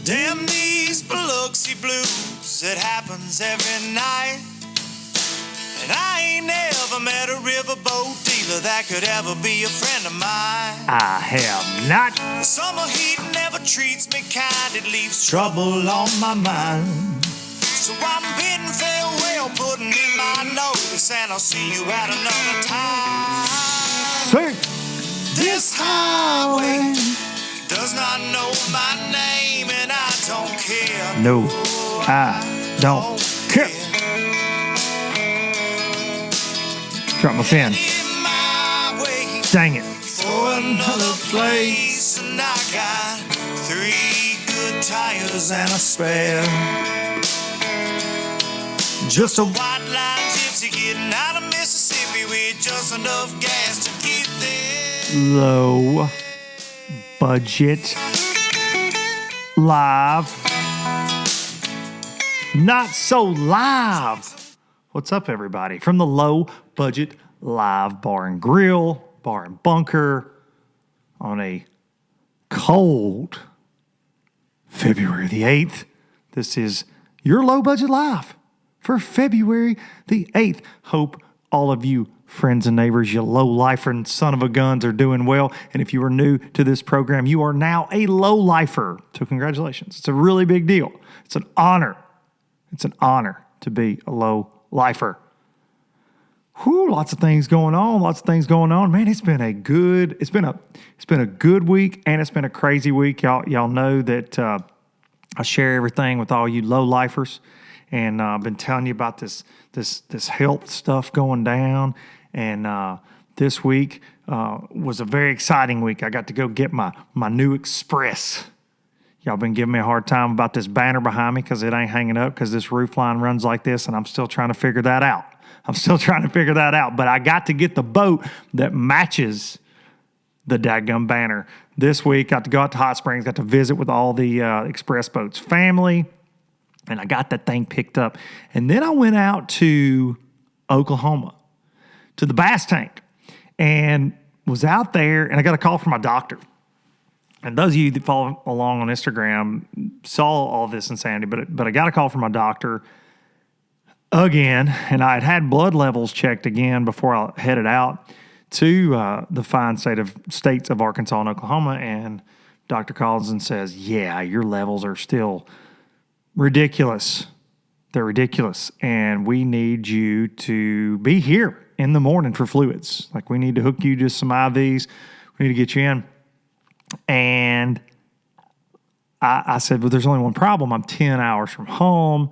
Damn these Biloxi blues, it happens every night. And I ain't never met a riverboat dealer that could ever be a friend of mine. I have not. The summer heat never treats me kind, it leaves trouble on my mind. So I'm bidding farewell, putting in my notice, and I'll see you at another time. Sing. This highway does not know my name, and I don't care. No, I don't care. Drop my pen. Dang it. For another place, and I got 3 good tires and a spare. Just a white line gypsy getting out of Mississippi with just enough gas to get there. Low budget live. Not so live. What's up, everybody? From the Low Budget Live Bar and Grill, Bar and Bunker, on a cold February the 8th. This is your Low Budget Live for February the 8th. Hope all of you friends and neighbors, you low-lifer and son of a guns, are doing well. And if you are new to this program, you are now a low-lifer. So congratulations. It's a really big deal. It's an honor. It's an honor to be a low-lifer. Whew, lots of things going on. Man, it's been a good week, and it's been a crazy week. Y'all know that I share everything with all you low-lifers. And I've been telling you about this health stuff going down. And this week was a very exciting week. I got to go get my new Express. Y'all been giving me a hard time about this banner behind me because it ain't hanging up because this roof line runs like this, and I'm still trying to figure that out. But I got to get the boat that matches the dadgum banner. This week, got to go out to Hot Springs, got to visit with all the Express Boats family. And I got that thing picked up. And then I went out to Oklahoma, to the Bass Tank, and was out there, and I got a call from my doctor. And those of you that follow along on Instagram saw all this insanity, but I got a call from my doctor again, and I had blood levels checked again before I headed out to the fine states of Arkansas and Oklahoma, and Dr. calls and says, yeah, your levels are still ridiculous. They're ridiculous. And we need you to be here in the morning for fluids. Like, we need to hook you to some IVs. We need to get you in. And I said, well, there's only one problem. I'm 10 hours from home,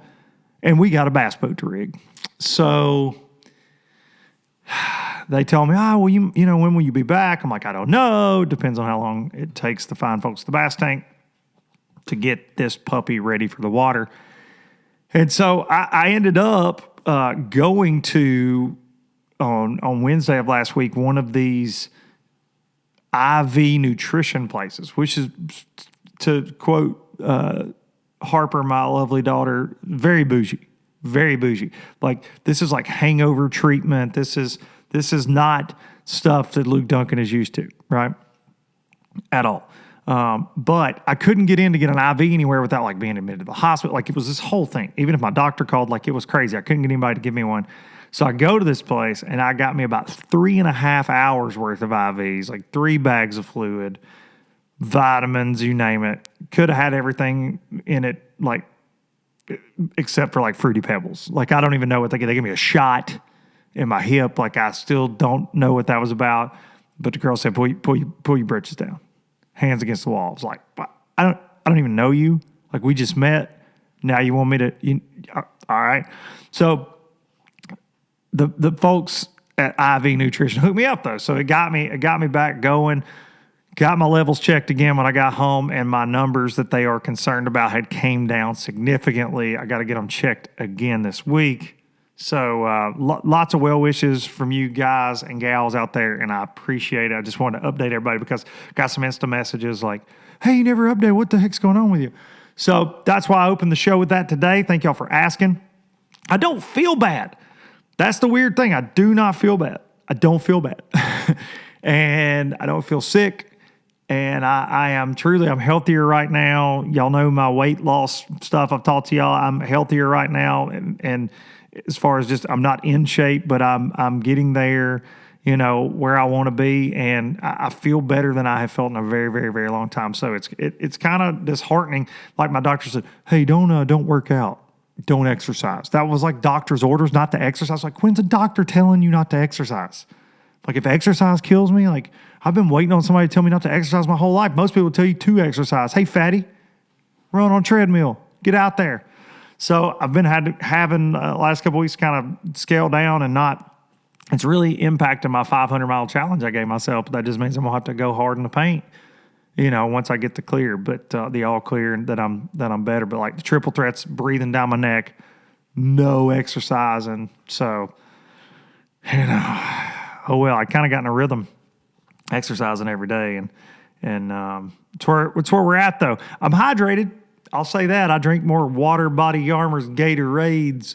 and we got a bass boat to rig. So they tell me, well, you know, when will you be back? I'm like, I don't know. Depends on how long it takes the fine folks at the Bass Tank to get this puppy ready for the water. And so I ended up going to, on Wednesday of last week, one of these IV nutrition places, which is, to quote Harper, my lovely daughter, very bougie. Like, this is like hangover treatment. This is not stuff that Luke Duncan is used to, right? At all. But I couldn't get in to get an IV anywhere without like being admitted to the hospital. Like, it was this whole thing. Even if my doctor called, like, it was crazy. I couldn't get anybody to give me one. So I go to this place, and I got me about 3.5 hours worth of IVs, like 3 bags of fluid, vitamins, you name it. Could have had everything in it, like, except for like Fruity Pebbles. Like, I don't even know what they gave me a shot in my hip. Like, I still don't know what that was about. But the girl said, pull your britches down. Hands against the wall. I was like, I don't even know you. Like, we just met. Now you want me to, all right. So the folks at IV Nutrition hooked me up, though. So it got me back going. Got my levels checked again when I got home, and my numbers that they are concerned about had came down significantly. I got to get them checked again this week. So lots of well wishes from you guys and gals out there, and I appreciate it. I just wanted to update everybody because I got some Insta messages like, hey, you never update. What the heck's going on with you? So that's why I opened the show with that today. Thank y'all for asking. I don't feel bad. That's the weird thing. I do not feel bad. I don't feel bad. And I don't feel sick. And I'm healthier right now. Y'all know my weight loss stuff I've taught to y'all. I'm healthier right now. And as far as just, I'm not in shape, but I'm getting there, where I want to be. And I feel better than I have felt in a very, very, very long time. So it's kind of disheartening. Like my doctor said, hey, don't work out. Don't exercise. That was like doctor's orders not to exercise. Like, when's a doctor telling you not to exercise? Like, if exercise kills me, like, I've been waiting on somebody to tell me not to exercise my whole life. Most people tell you to exercise. Hey, fatty, run on a treadmill. Get out there. So I've been having last couple weeks kind of scale down and not. It's really impacted my 500-mile challenge I gave myself. But that just means I'm gonna have to go hard in the paint, once I get the clear. But the all clear that I'm better. But like the triple threats breathing down my neck, no exercising. So oh well, I kind of got in a rhythm, exercising every day, and it's where we're at though. I'm hydrated. I'll say that. I drink more water, body armors, Gatorades.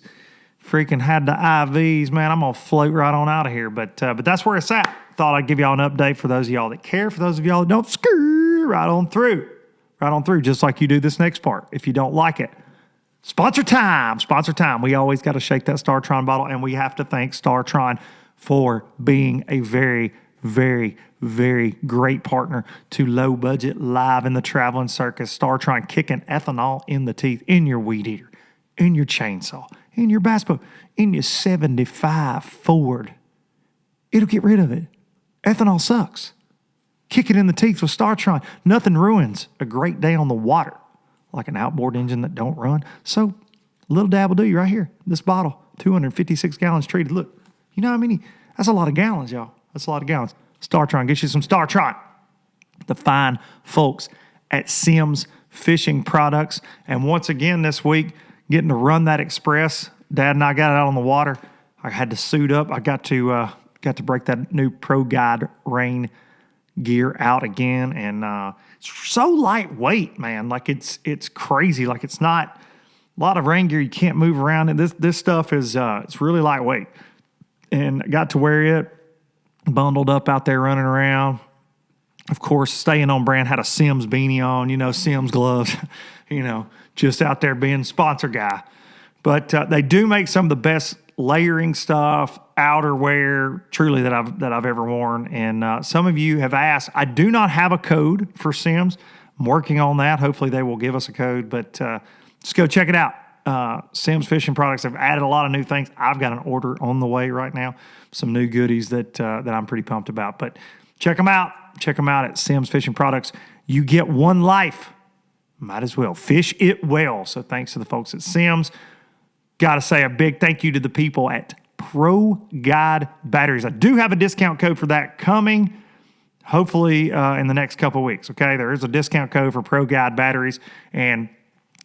Freaking had the IVs, man. I'm gonna float right on out of here. But that's where it's at. Thought I'd give y'all an update for those of y'all that care. For those of y'all that don't, right on through, just like you do this next part. If you don't like it, sponsor time. We always got to shake that StarTron bottle, and we have to thank StarTron for being a very, very, very great partner to Low Budget Live in the Traveling Circus. StarTron kicking ethanol in the teeth, in your weed eater, in your chainsaw, in your bass boat, in your 75 Ford. It'll get rid of it. Ethanol sucks. Kick it in the teeth with StarTron. Nothing ruins a great day on the water like an outboard engine that don't run. So a little dab will do you right here. This bottle, 256 gallons treated. Look, you know how many? That's a lot of gallons, y'all. That's a lot of gallons. StarTron, get you some StarTron. The fine folks at Sims Fishing Products. And once again this week, getting to run that Express. Dad and I got it out on the water. I had to suit up. I got to break that new Pro Guide rain gear out again, and it's so lightweight, man. Like it's crazy. Like it's not a lot of rain gear you can't move around, and this stuff is it's really lightweight. And I got to wear it, bundled up out there running around. Of course, staying on brand, had a Sims beanie on, Sims gloves, just out there being sponsor guy. But they do make some of the best layering stuff, outerwear, truly that I've ever worn. And some of you have asked. I do not have a code for Sims. I'm working on that. Hopefully they will give us a code. But just go check it out. Sims Fishing Products have added a lot of new things. I've got an order on the way right now. Some new goodies that I'm pretty pumped about. But check them out. Check them out at Sims Fishing Products. You get one life. Might as well fish it well. So thanks to the folks at Sims. Got to say a big thank you to the people at Pro Guide Batteries. I do have a discount code for that coming, hopefully in the next couple of weeks. Okay, there is a discount code for Pro Guide Batteries, and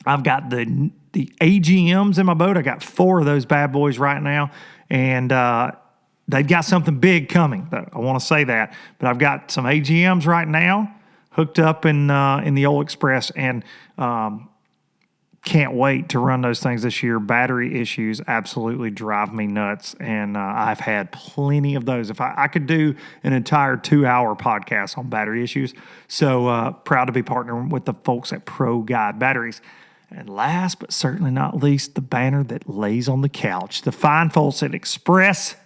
I've got the AGMs in my boat. I got 4 of those bad boys right now, and they've got something big coming, though. I want to say that, but I've got some AGMs right now hooked up in the old Express, and can't wait to run those things this year. Battery issues absolutely drive me nuts, and I've had plenty of those. If I could do an entire 2-hour podcast on battery issues, so proud to be partnering with the folks at Pro Guide Batteries. And last but certainly not least, the banner that lays on the couch, the fine folks at Express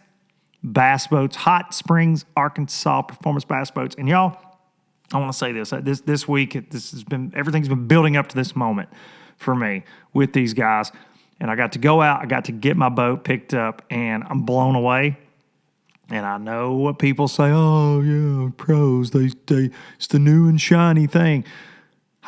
Bass Boats, Hot Springs, Arkansas Performance Bass Boats. And y'all, I want to say this week, everything's been building up to this moment for me with these guys. And I got to go out, I got to get my boat picked up, and I'm blown away. And I know what people say, oh yeah, pros, they it's the new and shiny thing.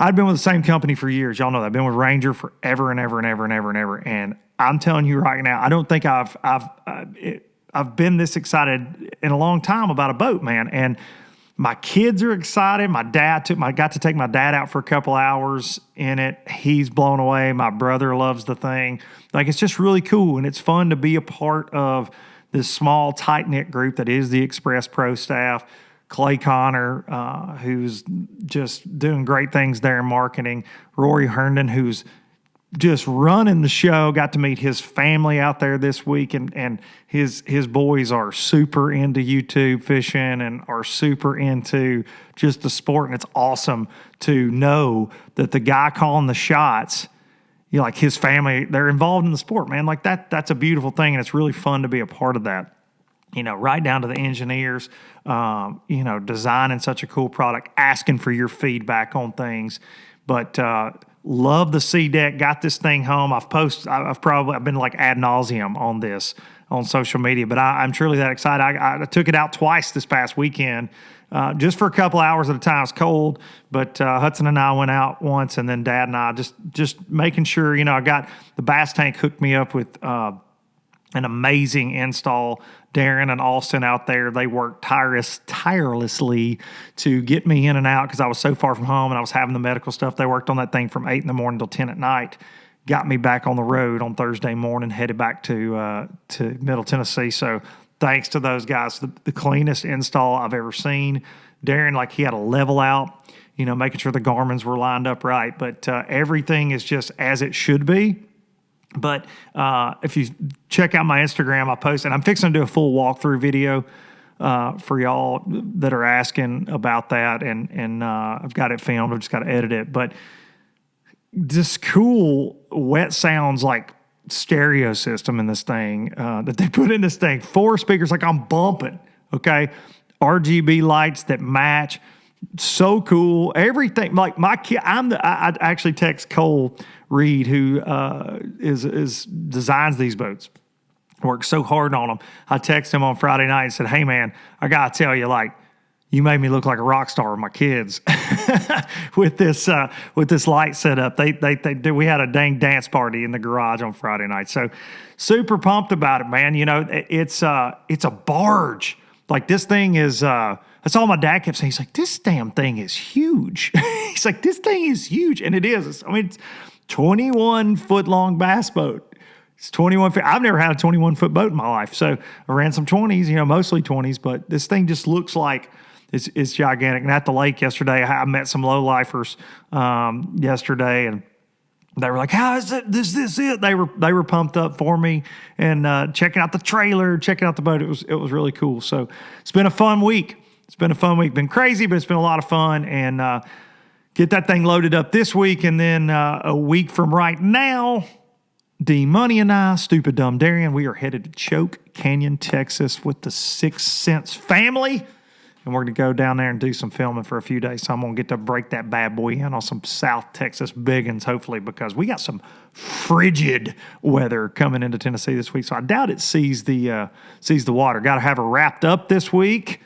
I've been with the same company for years. Y'all know that. I've been with Ranger forever and ever and ever and ever and ever. And I'm telling you right now, I don't think I've been this excited in a long time about a boat, man. And my kids are excited. I got to take my dad out for a couple hours in it. He's blown away. My brother loves the thing. Like, it's just really cool, and it's fun to be a part of this small, tight-knit group that is the Express Pro staff. Clay Connor, who's just doing great things there in marketing. Rory Herndon, who's just running the show. Got to meet his family out there this week, and his boys are super into YouTube fishing and are super into just the sport. And it's awesome to know that the guy calling the shots, like his family, they're involved in the sport, man. Like that's a beautiful thing, and it's really fun to be a part of that. Right down to the engineers, designing such a cool product, asking for your feedback on things. But love the C deck. Got this thing home. I've been like ad nauseum on this on social media, but I'm truly that excited. I took it out twice this past weekend, just for a couple hours at a time. It's cold, but Hudson and I went out once, and then Dad and I just making sure. I got the bass tank hooked me up with an amazing install. Darren and Austin out there, they worked tirelessly to get me in and out because I was so far from home and I was having the medical stuff. They worked on that thing from 8 in the morning till 10 at night. Got me back on the road on Thursday morning, headed back to Middle Tennessee. So thanks to those guys, the cleanest install I've ever seen. Darren, he had a level out, making sure the Garmins were lined up right. But everything is just as it should be. But if you check out my Instagram, I post, and I'm fixing to do a full walkthrough video for y'all that are asking about that, and I've got it filmed. I've just got to edit it. But this cool wet sounds like stereo system in this thing that they put in this thing. 4 speakers, like I'm bumping, okay? RGB lights that match. So cool. Everything, like my kid, I actually text Cole Reed, who is designs these boats, works so hard on them. I texted him on Friday night and said, "Hey man, I gotta tell you, you made me look like a rock star with my kids with this light setup. We had a dang dance party in the garage on Friday night, so super pumped about it, man. It's a barge. Like this thing is. That's all my dad kept saying. He's like, this damn thing is huge. He's like, this thing is huge. And it is. It's 21-foot long bass boat. It's 21 feet. I've never had a 21-foot boat in my life. So I ran some 20s, mostly 20s. But this thing just looks like it's gigantic. And at the lake yesterday, I met some low-lifers yesterday. And they were like, how is it? This it? They were pumped up for me and checking out the trailer, checking out the boat. It was really cool. So it's been a fun week. Been crazy, but it's been a lot of fun. And get that thing loaded up this week. And then a week from right now, D Money and I, Stupid Dumb Darian, we are headed to Choke Canyon, Texas with the 6 Cents family. And we're going to go down there and do some filming for a few days. So I'm going to get to break that bad boy in on some South Texas biggins, hopefully, because we got some frigid weather coming into Tennessee this week. So I doubt it sees the water. Got to have her wrapped up this week.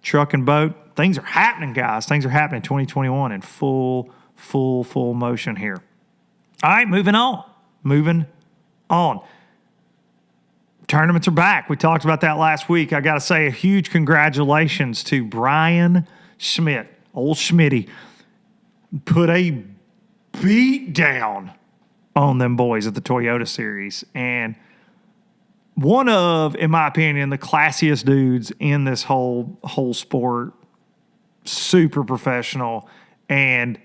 Truck and boat. Things are happening, guys. Things are happening in 2021 in full motion here. All right, moving on. Tournaments are back. We talked about that last week. I got to say a huge congratulations to Brian Schmidt, old Schmitty. Put a beat down on them boys at the Toyota Series. And one of, in my opinion, the classiest dudes in this whole sport. Super professional. And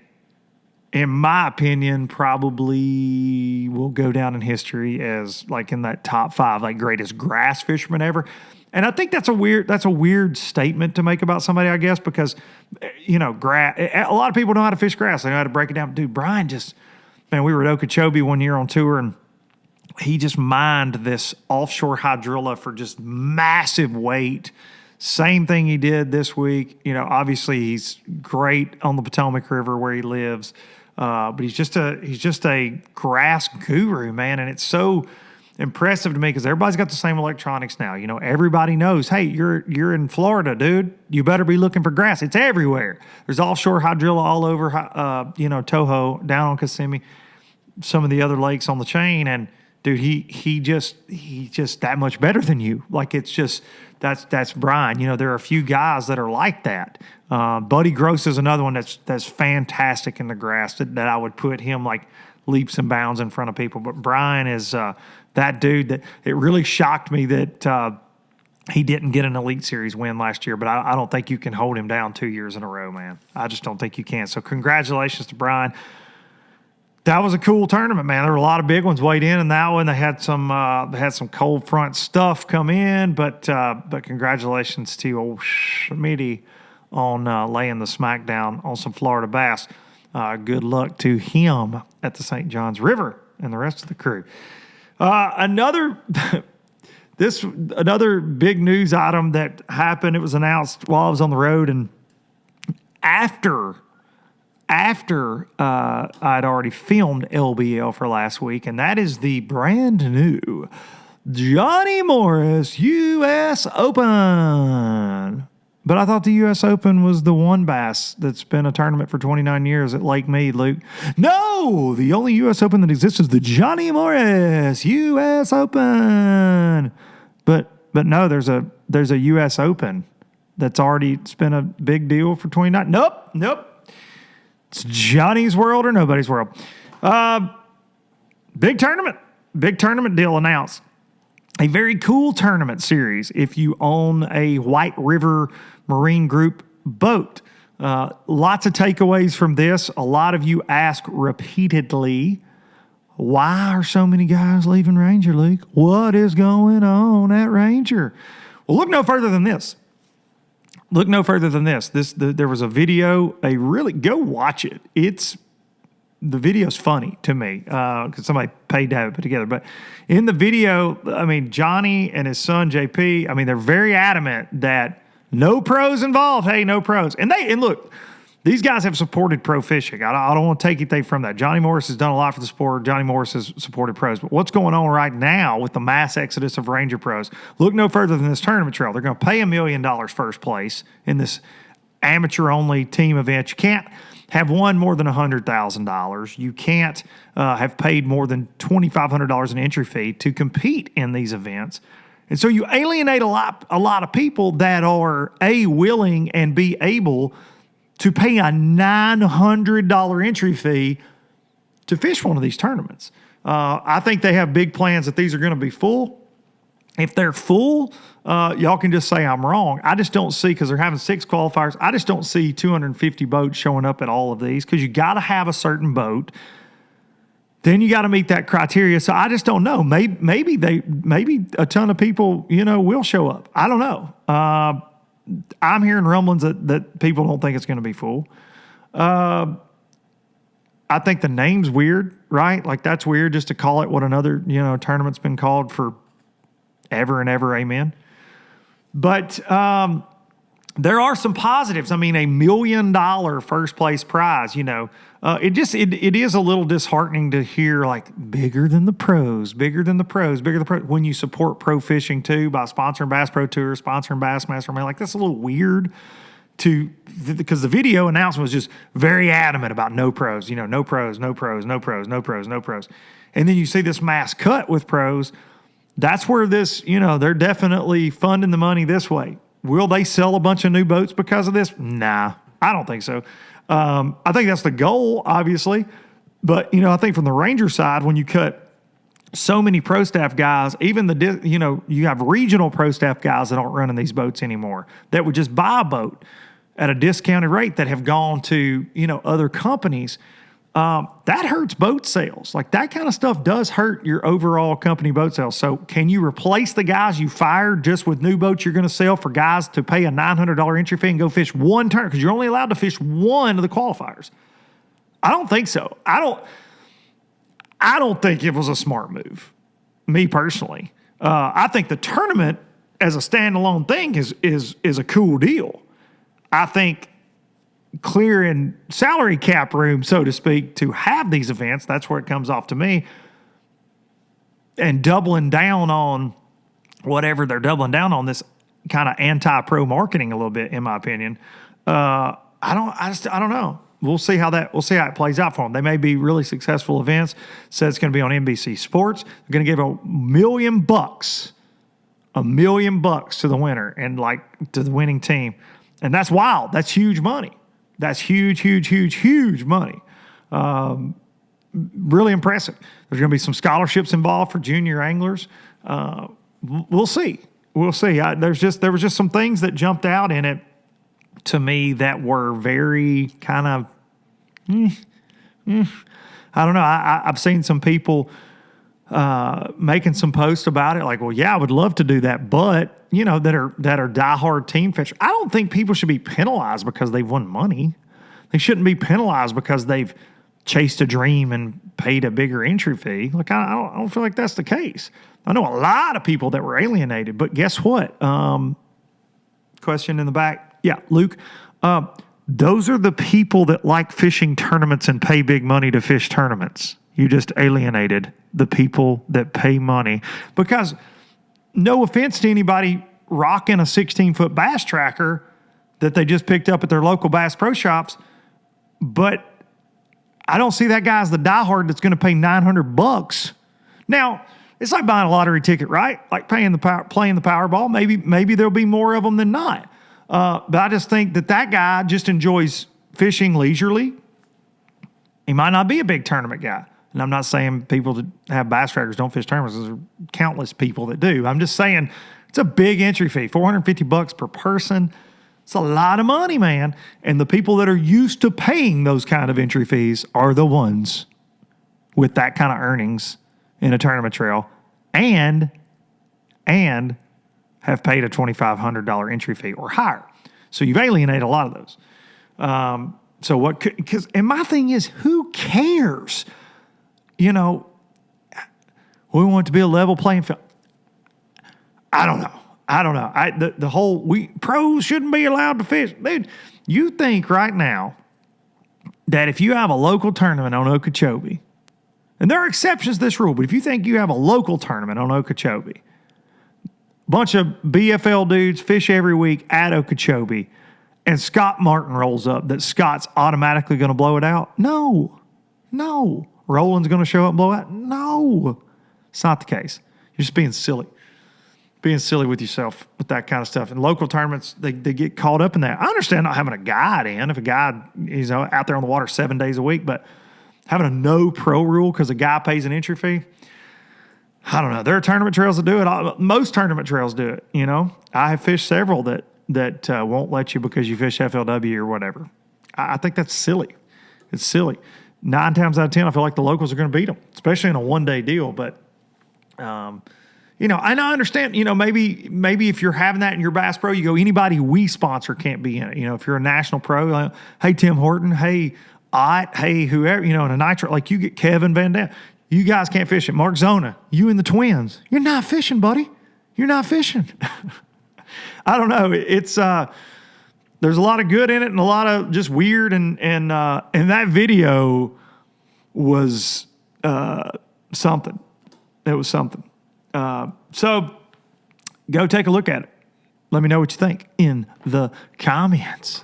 in my opinion, probably will go down in history as in that top 5, greatest grass fisherman ever. And I think that's a weird statement to make about somebody, I guess, because, grass, a lot of people know how to fish grass. They know how to break it down. Dude, Brian we were at Okeechobee one year on tour, and he just mined this offshore hydrilla for just massive weight. Same thing he did this week. Obviously he's great on the Potomac River where he lives. But he's just a grass guru, man. And it's so impressive to me because everybody's got the same electronics now. Everybody knows, hey, you're in Florida, dude. You better be looking for grass. It's everywhere. There's offshore hydrilla all over, Toho, down on Kissimmee, some of the other lakes on the chain. And dude, he just that much better than you. That's Brian. There are a few guys that are like that. Buddy Gross is another one that's fantastic in the grass that I would put him leaps and bounds in front of people. But Brian is that dude that it really shocked me that he didn't get an Elite Series win last year. But I don't think you can hold him down 2 years in a row, man. I just don't think you can. So congratulations to Brian. That was a cool tournament, man. There were a lot of big ones weighed in that one. They had some cold front stuff come in, but congratulations to old Schmitty on laying the smackdown on some Florida bass. Good luck to him at the St. Johns River and the rest of the crew. Another big news item that happened. It was announced while I was on the road and after I'd already filmed LBL for last week, and that is the brand new Johnny Morris U.S. Open. But I thought the U.S. Open was the one bass that's been a tournament for 29 years at Lake Mead, Luke. No, the only U.S. Open that exists is the Johnny Morris U.S. Open. But no, there's a U.S. Open that's it's been a big deal for 29. Nope. It's Johnny's World or nobody's world. Big tournament deal announced. A very cool tournament series if you own a White River Marine Group boat. Lots of takeaways from this. A lot of you ask repeatedly, why are so many guys leaving Ranger, Luke? What is going on at Ranger? Well, look no further than this. There was a video, go watch it. The video's funny to me because somebody paid to have it put together. But in the video, I mean, Johnny and his son JP, I mean, they're very adamant that no pros involved. Hey, no pros. And look, these guys have supported pro fishing. I don't want to take anything from that. Johnny Morris has done a lot for the sport. Johnny Morris has supported pros. But what's going on right now with the mass exodus of Ranger pros? Look no further than this tournament trail. They're going to pay $1 million first place in this amateur-only team event. You can't have won more than $100,000. You can't have paid more than $2,500 in entry fee to compete in these events. And so you alienate a lot of people that are, A, willing and B, able to pay a $900 entry fee to fish one of these tournaments. I think they have big plans that these are going to be full. If they're full, y'all can just say I'm wrong. I just don't see, because they're having 6 qualifiers, I just don't see 250 boats showing up at all of these, because you got to have a certain boat. Then you got to meet that criteria. So I just don't know. Maybe a ton of people, will show up. I don't know. I'm hearing rumblings that people don't think it's going to be full. I think the name's weird, right? Like, that's weird just to call it what another, tournament's been called for ever and ever, amen. But there are some positives. I mean, $1 million first place prize, it is a little disheartening to hear, like, bigger than the pros, when you support pro fishing too by sponsoring Bass Pro Tour, sponsoring Bassmaster. I mean, like, that's a little weird because the video announcement was just very adamant about no pros, no pros. And then you see this mass cut with pros. That's where this, they're definitely funding the money this way. Will they sell a bunch of new boats because of this? Nah, I don't think so. I think that's the goal, obviously. But, I think from the Ranger side, when you cut so many pro staff guys, even you have regional pro staff guys that aren't running these boats anymore, that would just buy a boat at a discounted rate that have gone to, other companies. That hurts boat sales. Like, that kind of stuff does hurt your overall company boat sales. So can you replace the guys you fired just with new boats you're going to sell for guys to pay a $900 entry fee and go fish one tournament? Because you're only allowed to fish one of the qualifiers. I don't think so. I don't think it was a smart move, me personally. I think the tournament as a standalone thing is a cool deal. I think clearing salary cap room, so to speak, to have these events, that's where it comes off to me, and doubling down on whatever they're doubling down on, this kind of anti-pro marketing a little bit, in my opinion. I don't know. We'll see how it plays out for them. They may be really successful events. Said it's going to be on NBC Sports. They're going to give $1 million to the winner and to the winning team. And that's wild. That's huge money. That's huge money. Really impressive. There's going to be some scholarships involved for junior anglers. We'll see. There was just some things that jumped out in it to me that were very kind of, I don't know. I've seen some people making some posts about it, like, well, yeah, I would love to do that, but that are diehard team fishers. I don't think people should be penalized because they've won money. They shouldn't be penalized because they've chased a dream and paid a bigger entry fee. Like, I don't feel like that's the case. I know a lot of people that were alienated, but guess what? Question in the back. Yeah, Luke. Those are the people that like fishing tournaments and pay big money to fish tournaments. You just alienated the people that pay money. Because, no offense to anybody rocking a 16-foot bass tracker that they just picked up at their local Bass Pro Shops, but I don't see that guy as the diehard that's going to pay $900. Now, it's like buying a lottery ticket, right? Like playing the Powerball. Maybe there'll be more of them than not. But I just think that guy just enjoys fishing leisurely. He might not be a big tournament guy. And I'm not saying people that have bass trackers don't fish tournaments. There's countless people that do. I'm just saying it's a big entry fee, $450 per person. It's a lot of money, man. And the people that are used to paying those kind of entry fees are the ones with that kind of earnings in a tournament trail and have paid a $2,500 entry fee or higher. So you've alienated a lot of those. So what could, and my thing is, who cares? We want it to be a level playing field. I don't know. Pros shouldn't be allowed to fish. Dude, you think right now that if you have a local tournament on Okeechobee, and there are exceptions to this rule, but if you think you have a local tournament on Okeechobee, bunch of BFL dudes fish every week at Okeechobee, and Scott Martin rolls up, that Scott's automatically going to blow it out? No. Roland's going to show up and blow out? No. It's not the case. You're just being silly. Being silly with yourself with that kind of stuff. And local tournaments, they get caught up in that. I understand not having a guide in if a guide is out there on the water 7 days a week, but having a no pro rule because a guy pays an entry fee, I don't know. There are tournament trails that do it. Most tournament trails do it. I have fished several that won't let you because you fish FLW or whatever. I think that's silly. It's silly. 9 times out of 10, I feel like the locals are going to beat them, especially in a one-day deal. But, and I understand, maybe if you're having that in your Bass Pro, you go, anybody we sponsor can't be in it. If you're a national pro, like, hey, Tim Horton, hey, Ott, hey, whoever, in a nitro, like you get Kevin Van Dam. You guys can't fish it. Mark Zona, you and the twins. You're not fishing, buddy. You're not fishing. I don't know. It's there's a lot of good in it and a lot of just weird. And that video was something. It was something. So go take a look at it. Let me know what you think in the comments.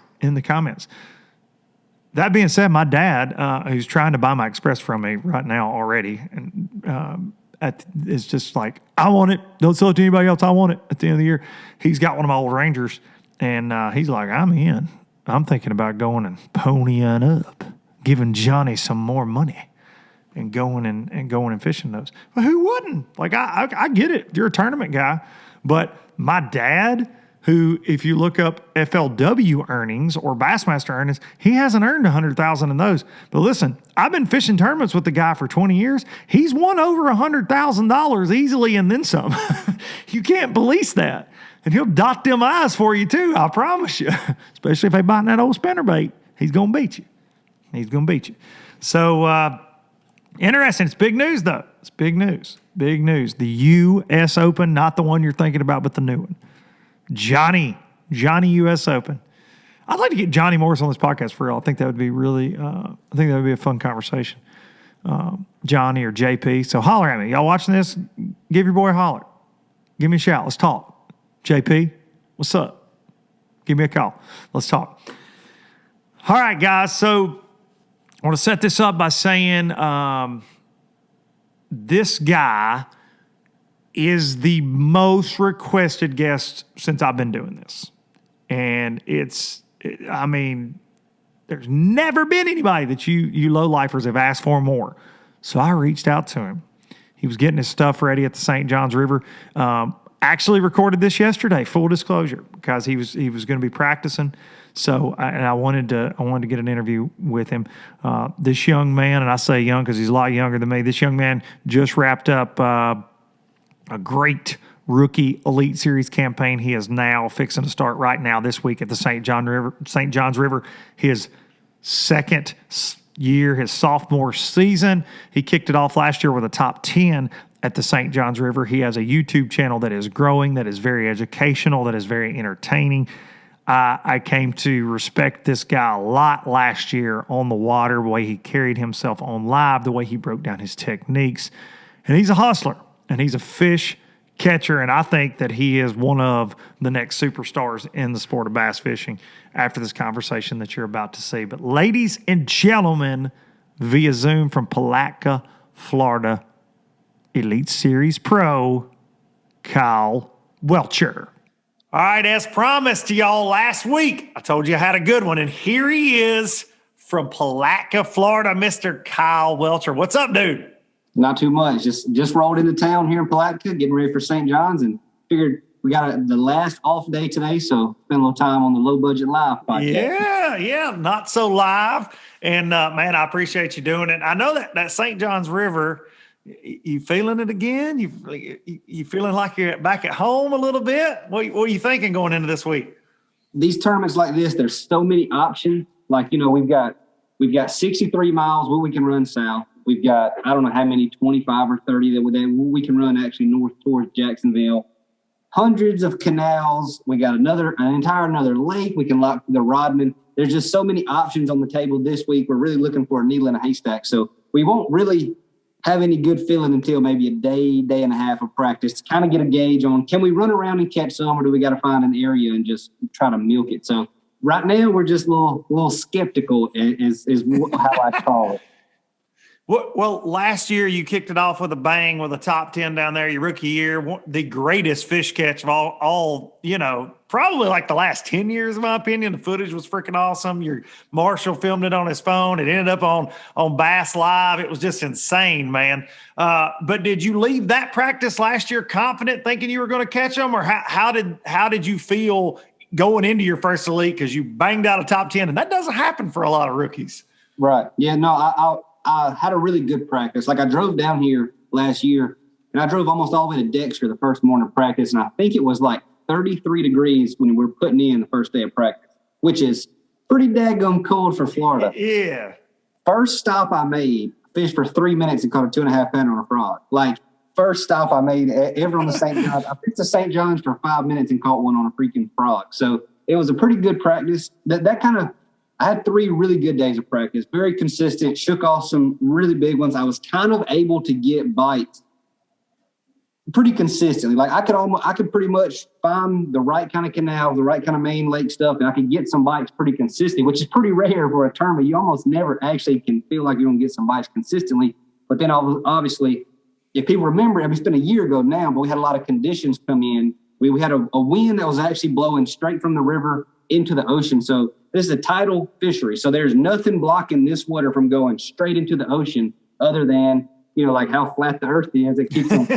That being said, my dad, who's trying to buy my Express from me right now already, and is just like, I want it. Don't sell it to anybody else. I want it at the end of the year. He's got one of my old Rangers, and he's like, I'm in. I'm thinking about going and ponying up, giving Johnny some more money, and going and fishing those. Well, who wouldn't? Like, I get it. You're a tournament guy, but my dad, who, if you look up FLW earnings or Bassmaster earnings, he hasn't earned $100,000 in those. But listen, I've been fishing tournaments with the guy for 20 years. He's won over $100,000 easily and then some. You can't police that. And he'll dot them I's for you too, I promise you. Especially if they bite that old spinnerbait. He's going to beat you. So, interesting. It's big news, though. It's big news. The U.S. Open, not the one you're thinking about, but the new one. Johnny U.S. Open. I'd like to get Johnny Morris on this podcast for real. I think that would be really, a fun conversation. Johnny or JP. So holler at me. Y'all watching this? Give your boy a holler. Give me a shout. Let's talk. JP, what's up? Give me a call. Let's talk. All right, guys. So I want to set this up by saying this guy is the most requested guest since I've been doing this. And there's never been anybody that you low-lifers have asked for more. So I reached out to him. He was getting his stuff ready at the St. Johns River. Actually recorded this yesterday, full disclosure, because he was going to be practicing. So, I wanted to get an interview with him. This young man, and I say young because he's a lot younger than me. This young man just wrapped up a great rookie Elite Series campaign. He is now fixing to start right now this week at the St. John's River. His second year, his sophomore season. He kicked it off last year with a top 10 at the St. John's River. He has a YouTube channel that is growing, that is very educational, that is very entertaining. I came to respect this guy a lot last year on the water, the way he carried himself on live, the way he broke down his techniques. And he's a hustler, and he's a fish catcher, and I think that he is one of the next superstars in the sport of bass fishing after this conversation that you're about to see. But ladies and gentlemen, via Zoom from Palatka, Florida, Elite Series Pro, Kyle Welcher. All right, as promised to y'all last week, I told you I had a good one, and here he is from Palatka, Florida, Mr. Kyle Welcher. What's up, dude? Not too much. Just rolled into town here in Palatka, getting ready for St. John's, and figured we got the last off day today, so spend a little time on the Low Budget Live podcast. Yeah, not so live. And, man, I appreciate you doing it. I know that St. John's River, you feeling it again? You feeling like you're back at home a little bit? What are you thinking going into this week? These tournaments like this, there's so many options. Like, we've got 63 miles where we can run south. We've got, I don't know how many, 25 or 30 that we can run actually north towards Jacksonville. Hundreds of canals. We got another lake. We can lock the Rodman. There's just so many options on the table this week. We're really looking for a needle in a haystack. So we won't really have any good feeling until maybe a day and a half of practice to kind of get a gauge on, can we run around and catch some, or do we got to find an area and just try to milk it? So right now we're just a little skeptical is how I call it. Well, last year you kicked it off with a bang with a top 10 down there, your rookie year, the greatest fish catch of all, probably like the last 10 years, in my opinion. The footage was freaking awesome. Your Marshall filmed it on his phone. It ended up on Bass Live. It was just insane, man. But did you leave that practice last year confident, thinking you were going to catch them, or how did you feel going into your first Elite? Because you banged out a top 10, and that doesn't happen for a lot of rookies. Right. Yeah, no, I had a really good practice. Like, I drove down here last year, and I drove almost all the way to Dexter the first morning of practice, and I think it was like 33 degrees when we were putting in the first day of practice, which is pretty daggum cold for Florida. Yeah. First stop I made, fished for 3 minutes and caught a 2.5 pounder on a frog. Like, first stop I made ever on the St. John's. I fished the St. John's for 5 minutes and caught one on a freaking frog. So it was a pretty good practice. I had 3 really good days of practice, very consistent, shook off some really big ones. I was kind of able to get bites pretty consistently. Like, I could pretty much find the right kind of canal, the right kind of main lake stuff, and I could get some bites pretty consistently, which is pretty rare for a tournament. You almost never actually can feel like you're going to get some bites consistently. But then obviously, if people remember, it's been a year ago now, but we had a lot of conditions come in. We had a wind that was actually blowing straight from the river into the ocean. So this is a tidal fishery. So there's nothing blocking this water from going straight into the ocean other than, like how flat the earth is. It keeps them.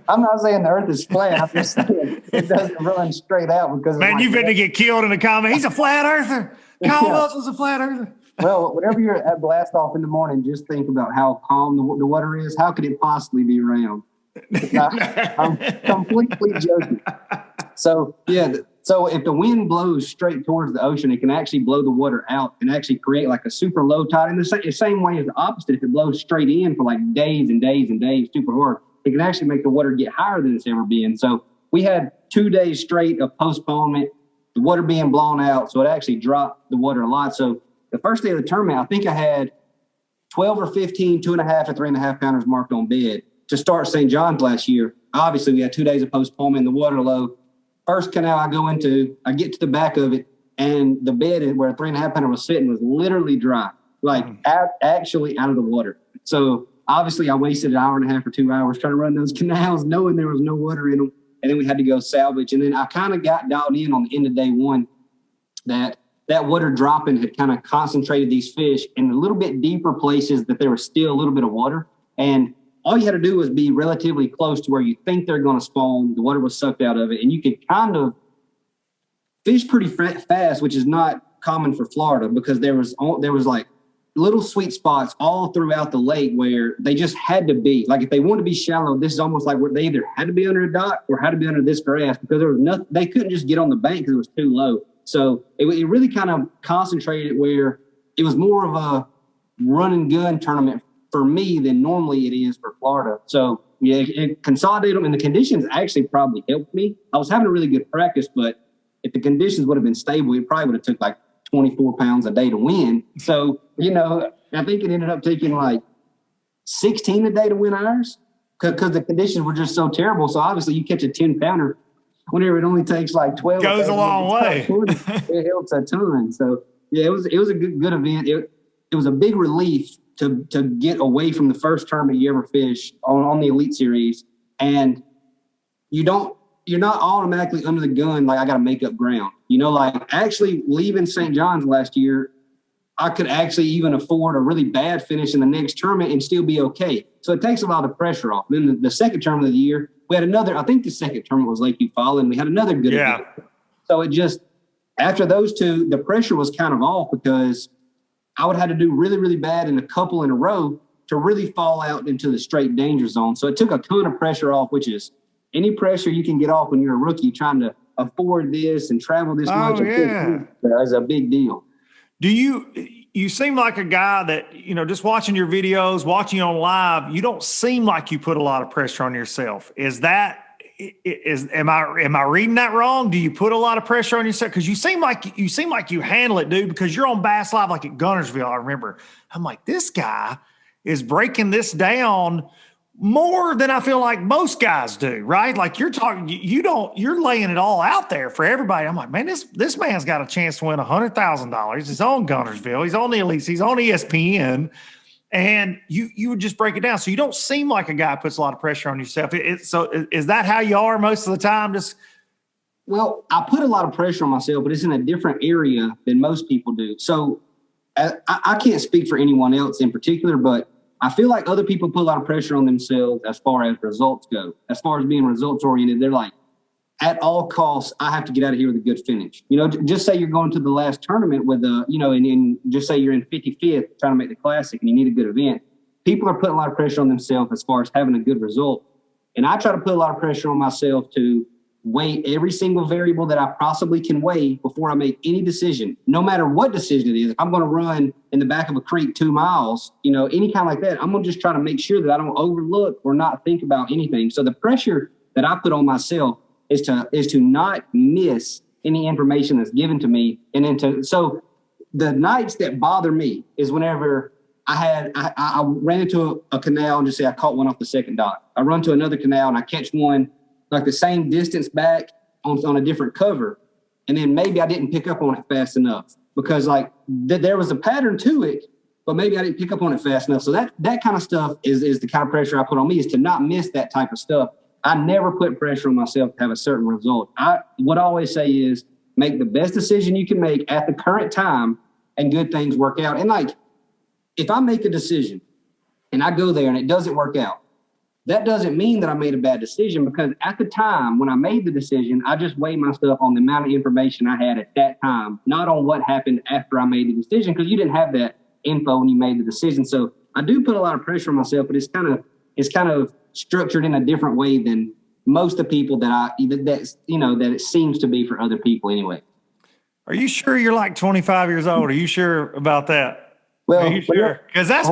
I'm not saying the earth is flat. I'm just saying it doesn't run straight out because. Man, you've been to get killed in a comment. He's a flat earther. Kyle Welcher's a flat earther. Well, whenever you're at blast off in the morning, just think about how calm the water is. How could it possibly be round? I'm completely joking. So, yeah. So if the wind blows straight towards the ocean, it can actually blow the water out and actually create like a super low tide. In the same way as the opposite, if it blows straight in for like days and days and days, super hard, it can actually make the water get higher than it's ever been. So we had 2 days straight of postponement, the water being blown out. So it actually dropped the water a lot. So the first day of the tournament, I think I had 12 or 15, 2.5 to 3.5 pounders marked on bed to start St. John's last year. Obviously, we had 2 days of postponement, the water low. First canal I go into, I get to the back of it, and the bed where a 3.5 pounder was sitting was literally dry, like actually out of the water. So obviously I wasted 1.5 hours or 2 hours trying to run those canals, knowing there was no water in them. And then we had to go salvage. And then I kind of got dialed in on the end of day one that water dropping had kind of concentrated these fish in a little bit deeper places that there was still a little bit of water. And all you had to do was be relatively close to where you think they're going to spawn. The water was sucked out of it, and you could kind of fish pretty fast, which is not common for Florida, because there was like little sweet spots all throughout the lake where they just had to be. Like if they wanted to be shallow, this is almost like where they either had to be under a dock or had to be under this grass, because there was nothing. They couldn't just get on the bank because it was too low. So it really kind of concentrated where it was more of a run and gun tournament for me than normally it is for Florida. So yeah, it consolidated them, and the conditions actually probably helped me. I was having a really good practice, but if the conditions would have been stable, it probably would have took like 24 pounds a day to win. So, I think it ended up taking like 16 a day to win ours because the conditions were just so terrible. So obviously you catch a 10-pounder whenever it only takes like 12. Goes a long way. It helps a ton. So yeah, it was a good event. It was a big relief to get away from the first tournament you ever fish on the Elite Series. And you're not automatically under the gun like I got to make up ground. Like actually leaving St. John's last year, I could actually even afford a really bad finish in the next tournament and still be okay. So it takes a lot of pressure off. Then the second tournament of the year, we had another, I think the second tournament was Lakeview Fall, and we had another good event. So it just, after those two, the pressure was kind of off because I would have to do really, really bad in a couple in a row to really fall out into the straight danger zone. So it took a ton of pressure off, which is any pressure you can get off when you're a rookie trying to afford this and travel this much. Yeah. Is a big deal. Do you seem like a guy that, just watching your videos, watching you on live, you don't seem like you put a lot of pressure on yourself. Am I reading that wrong? Do you put a lot of pressure on yourself? Because you seem like you handle it, dude, because you're on Bass Live like at Gunnersville. I remember. I'm like, this guy is breaking this down more than I feel like most guys do, right? Like you're laying it all out there for everybody. I'm like, man, this man's got a chance to win $100,000. He's on Gunnersville. He's on the Elites. He's on ESPN. And you would just break it down. So you don't seem like a guy who puts a lot of pressure on yourself. So is that how you are most of the time? Well, I put a lot of pressure on myself, but it's in a different area than most people do. So I can't speak for anyone else in particular, but I feel like other people put a lot of pressure on themselves as far as results go. As far as being results oriented, they're like, at all costs, I have to get out of here with a good finish. Just say you're going to the last tournament with and just say you're in 55th trying to make the classic and you need a good event. People are putting a lot of pressure on themselves as far as having a good result. And I try to put a lot of pressure on myself to weigh every single variable that I possibly can weigh before I make any decision, no matter what decision it is. If I'm going to run in the back of a creek 2 miles, any kind like that, I'm going to just try to make sure that I don't overlook or not think about anything. So the pressure that I put on myself is to not miss any information that's given to me. And then so the nights that bother me is whenever I ran into a canal and just say I caught one off the second dock. I run to another canal and I catch one like the same distance back on a different cover. And then maybe I didn't pick up on it fast enough because there was a pattern to it, but maybe I didn't pick up on it fast enough. So that kind of stuff is the kind of pressure I put on me, is to not miss that type of stuff. I never put pressure on myself to have a certain result. What I always say is make the best decision you can make at the current time and good things work out. And if I make a decision and I go there and it doesn't work out, that doesn't mean that I made a bad decision, because at the time when I made the decision, I just weighed myself on the amount of information I had at that time, not on what happened after I made the decision, because you didn't have that info when you made the decision. So I do put a lot of pressure on myself, but it's kind of structured in a different way than most of the people that it seems to be for other people anyway. Are you sure you're like 25 years old? Are you sure about that? Well, are you sure? Because that's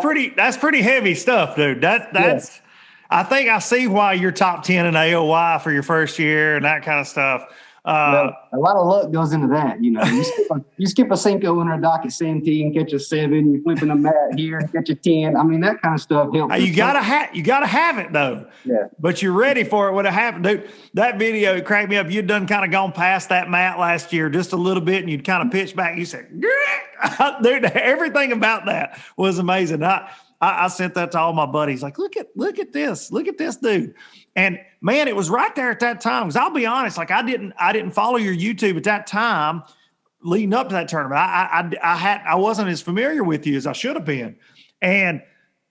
pretty heavy stuff, dude. That's. Yeah. I think I see why you're top 10 in AOY for your first year and that kind of stuff. A lot of luck goes into that. You skip a Cinco under a dock at Santee and catch a 7. You flipping a mat here and catch a 10. I mean, that kind of stuff helps. You gotta have it though. Yeah. But you're ready for it when it happened, dude. That video cracked me up. You'd done kind of gone past that mat last year just a little bit, and you'd kind of pitch back. You said, dude, everything about that was amazing. I sent that to all my buddies. Like, look at this dude. And man, it was right there at that time. Because I'll be honest, like I didn't follow your YouTube at that time, leading up to that tournament. I wasn't as familiar with you as I should have been. And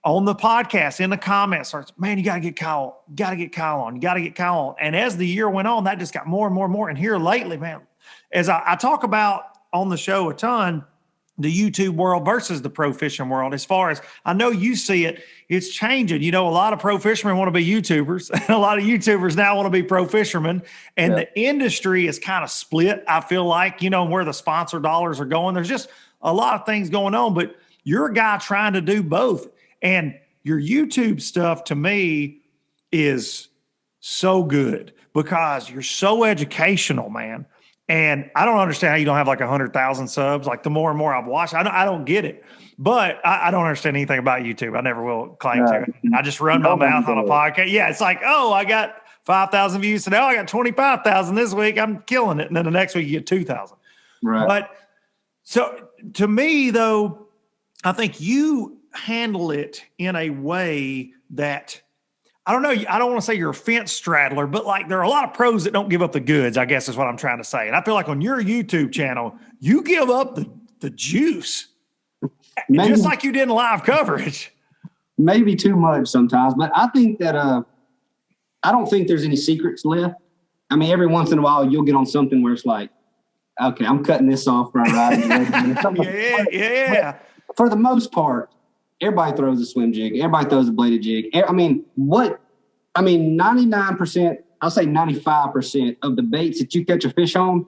on the podcast, in the comments, starts, man, you got to get Kyle on. You got to get Kyle on. And as the year went on, that just got more and more and more. And here lately, man, as I talk about on the show a ton, the YouTube world versus the pro fishing world, as far as I know you see it, it's changing. You know, a lot of pro fishermen want to be YouTubers, and a lot of YouTubers now want to be pro fishermen. And the industry is kind of split, I feel like, you know, where the sponsor dollars are going. There's just a lot of things going on, but you're a guy trying to do both. And your YouTube stuff to me is so good because you're so educational, man. And I don't understand how you don't have like 100,000 subs. Like the more and more I've watched, I don't get it. But I don't understand anything about YouTube. I never will claim to. I just run my mouth on a podcast. Yeah, it's like, oh, I got 5,000 views today. Oh, I got 25,000 this week. I'm killing it. And then the next week you get 2,000. Right. But so to me, though, I think you handle it in a way that I don't know. I don't want to say you're a fence straddler, but like there are a lot of pros that don't give up the goods, I guess is what I'm trying to say. And I feel like on your YouTube channel, you give up the juice, maybe, just like you did in live coverage. Maybe too much sometimes, but I think that I don't think there's any secrets left. I mean, every once in a while you'll get on something where it's like, okay, I'm cutting this off for a ride. Yeah. But for the most part, everybody throws a swim jig. Everybody throws a bladed jig. I mean, 99%, I'll say 95% of the baits that you catch a fish on,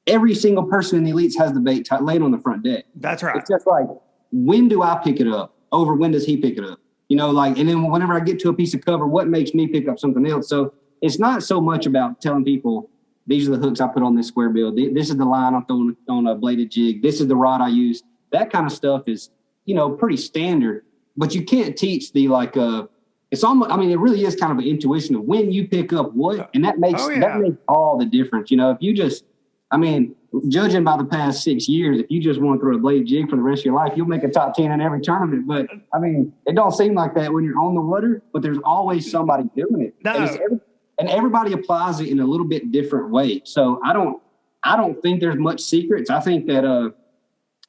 every single person in the Elites has the bait laid on the front deck. That's right. It's just like, when do I pick it up over when does he pick it up? You know, like, and then whenever I get to a piece of cover, what makes me pick up something else? So it's not so much about telling people, these are the hooks I put on this square bill. This is the line I'm throwing on a bladed jig. This is the rod I use. That kind of stuff is, you know, pretty standard, but you can't teach the it's almost, I mean, it really is kind of an intuition of when you pick up what, and that makes all the difference. You know, if you just, I mean, judging by the past 6 years, if you just want to throw a blade jig for the rest of your life, you'll make a top 10 in every tournament. But I mean, it don't seem like that when you're on the water, but there's always somebody doing it. No. And everybody applies it in a little bit different way. So I don't think there's much secrets. I think that,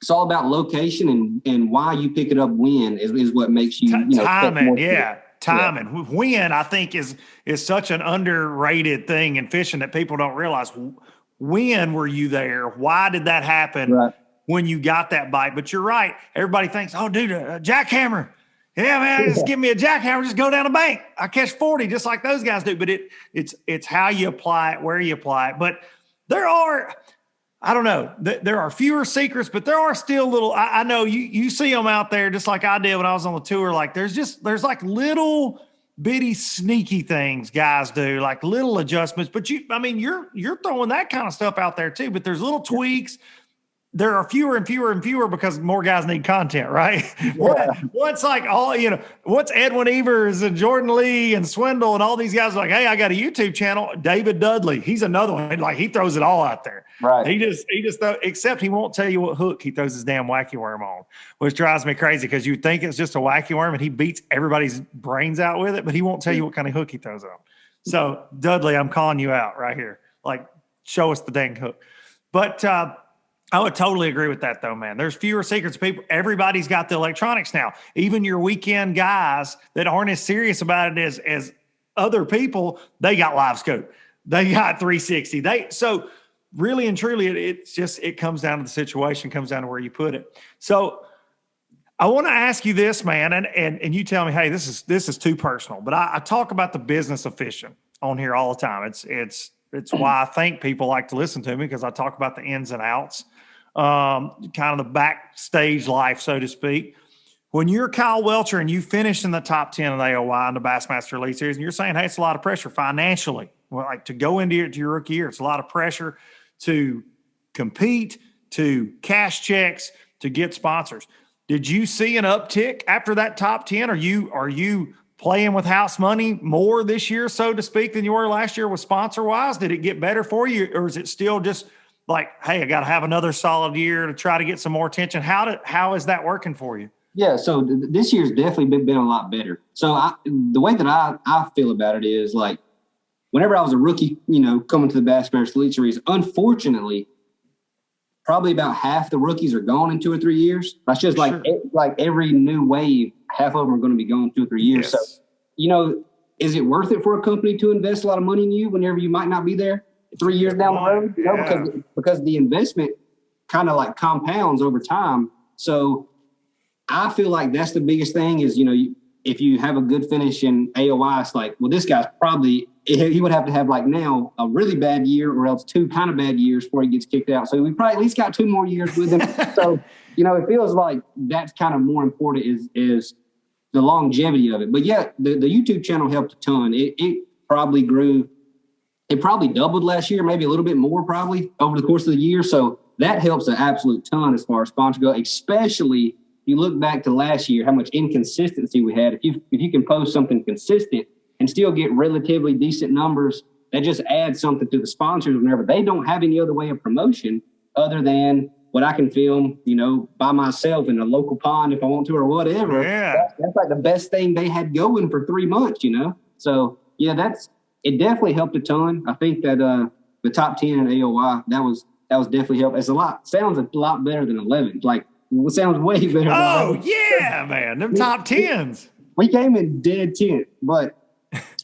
it's all about location and why you pick it up when is what makes you, timing. Yeah. Timing. Yeah. When I think is such an underrated thing in fishing that people don't realize. When were you there? Why did that happen when you got that bite? But you're right. Everybody thinks, oh, dude, a jackhammer. Yeah, man, just give me a jackhammer. Just go down the bank. I catch 40 just like those guys do. But it's how you apply it, where you apply it. But there are – I don't know. There are fewer secrets, but there are still little. I know you see them out there just like I did when I was on the tour. Like there's like little bitty sneaky things guys do, like little adjustments. But you're throwing that kind of stuff out there too. But there's little tweaks. There are fewer and fewer and fewer because more guys need content, right? Yeah. What's like what's Edwin Evers and Jordan Lee and Swindle and all these guys are like, hey, I got a YouTube channel. David Dudley, he's another one. Like he throws it all out there. Right. He just except he won't tell you what hook he throws his damn wacky worm on, which drives me crazy because you think it's just a wacky worm and he beats everybody's brains out with it, but he won't tell you what kind of hook he throws on. So Dudley, I'm calling you out right here. Like, show us the dang hook. But I would totally agree with that, though, man. There's fewer secrets. People, everybody's got the electronics now. Even your weekend guys that aren't as serious about it as other people, they got live scope. They got 360. So really and truly, it comes down to the situation, comes down to where you put it. So I want to ask you this, man, and you tell me, hey, this is too personal. But I talk about the business of fishing on here all the time. It's why I think people like to listen to me, because I talk about the ins and outs. Kind of the backstage life, so to speak. When you're Kyle Welcher and you finish in the top 10 of the AOY in the Bassmaster Elite Series, and you're saying, hey, it's a lot of pressure financially. Well, like to go into your rookie year, it's a lot of pressure to compete, to cash checks, to get sponsors. Did you see an uptick after that top 10? Are you playing with house money more this year, so to speak, than you were last year with sponsor-wise? Did it get better for you, or is it still just like, hey, I got to have another solid year to try to get some more attention? How is that working for you? Yeah, so this year's definitely been a lot better. So the way that I feel about it is like, whenever I was a rookie, coming to the Bassmaster Elite Series, unfortunately, probably about half the rookies are gone in 2 or 3 years. That's just like every new wave, half of them are going to be gone 2 or 3 years. Yes. So, you know, is it worth it for a company to invest a lot of money in you whenever you might not be there 3 years down the road? You know, because the investment kind of like compounds over time. So I feel like that's the biggest thing is, you know, if you have a good finish in AOI, it's like, well, this guy's probably, he would have to have like now a really bad year or else 2 kind of bad years before he gets kicked out. So we probably at least got 2 more years with him. So, you know, it feels like that's kind of more important is the longevity of it. But yeah, the YouTube channel helped a ton. It probably grew. It probably doubled last year, maybe a little bit more probably over the course of the year. So that helps an absolute ton as far as sponsor go, especially if you look back to last year, how much inconsistency we had. If you can post something consistent and still get relatively decent numbers, that just adds something to the sponsors whenever they don't have any other way of promotion other than what I can film, you know, by myself in a local pond if I want to or whatever. Yeah. That's like the best thing they had going for 3 months, you know? So, yeah, it definitely helped a ton. I think that the top 10 in AOI, that was definitely helped. Sounds a lot better than 11. Like, it sounds way better. Oh, yeah, man. Them top 10s. We came in dead 10th, but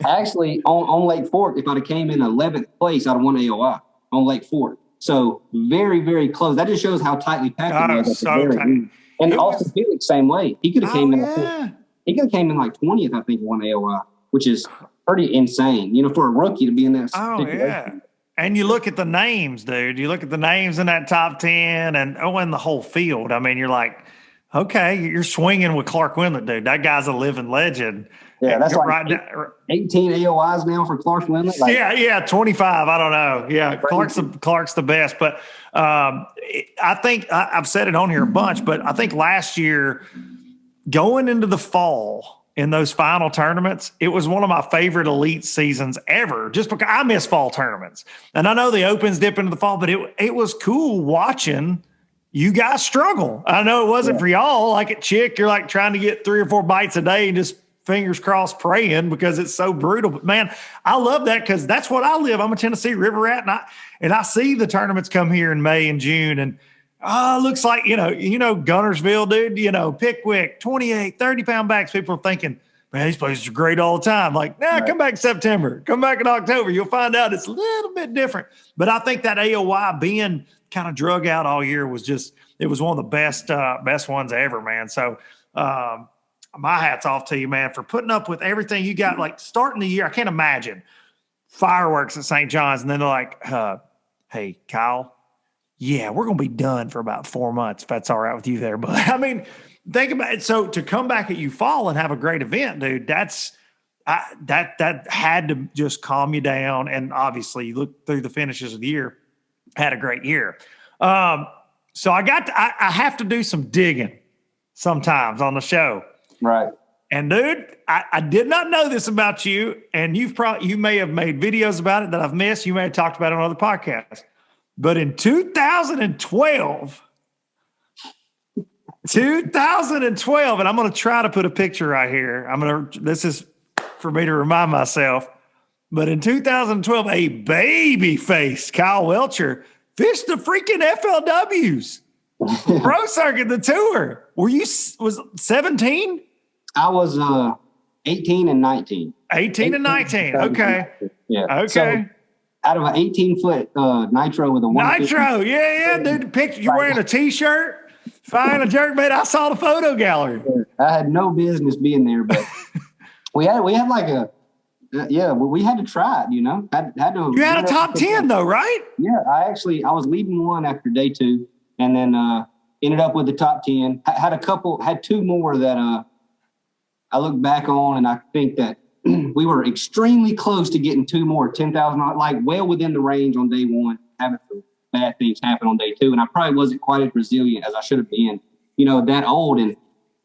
actually on Lake Fork, if I'd have came in 11th place, I'd have won AOI on Lake Fork. So very, very close. That just shows how tightly packed it was. So tight. And Austin Felix, same way. He could have came in. He could have came in like 20th, I think, won AOI, which is pretty insane. You know, for a rookie to be in that situation. Yeah. And you look at the names, dude. You look at the names in that top 10 and the whole field. I mean, you're like, okay, you're swinging with Clark Wendlandt, dude. That guy's a living legend. Yeah, that's like 18 AOIs now for Clark Wendlandt. Like, yeah, 25. I don't know. Yeah, Clark's the best. But I think I've said it on here a bunch, but I think last year going into the fall in those final tournaments, it was one of my favorite elite seasons ever, just because I miss fall tournaments. And I know the Opens dip into the fall, but it was cool watching you guys struggle. I know it wasn't for y'all. Like at Chick, you're like trying to get 3 or 4 bites a day and just fingers crossed praying because it's so brutal. But man, I love that because that's what I live. I'm a Tennessee river rat, and I see the tournaments come here in May and June, and looks like, you know, Gunnersville, dude, you know, Pickwick, 28, 30-pound backs. People are thinking, man, these places are great all the time. Like, come back in September, come back in October. You'll find out it's a little bit different. But I think that AOI being kind of drug out all year was it was one of the best ones ever, man. So my hat's off to you, man, for putting up with everything you got. Like starting the year, I can't imagine fireworks at St. John's. And then they're like, hey, Kyle, yeah, we're going to be done for about 4 months if that's all right with you there. But I mean, think about it. So to come back at you fall and have a great event, dude, that had to just calm you down. And obviously you look through the finishes of the year, had a great year. So I have to do some digging sometimes on the show. Right. And dude, I did not know this about you. And you may have made videos about it that I've missed. You may have talked about it on other podcasts. But in 2012, and I'm going to try to put a picture right here. This is for me to remind myself. But in 2012, a baby face, Kyle Welcher, fished the freaking FLWs, Pro Circuit, the tour. Was 17? I was 18 and 19. 18 and 19. Okay. Yeah. Okay. So, out of an 18-foot nitro with a nitro, yeah, dude. Picture you wearing a T-shirt, fine a jerk, man. I saw the photo gallery. I had no business being there, but we had like we had to try it, you know. You had a top 10 though, right? Yeah, I was leading one after day 2, and then ended up with the top 10. Had 2 more that I look back on, and I think that we were extremely close to getting 2 more $10,000, like well within the range on day 1, having some bad things happen on day 2. And I probably wasn't quite as resilient as I should have been, you know, that old. And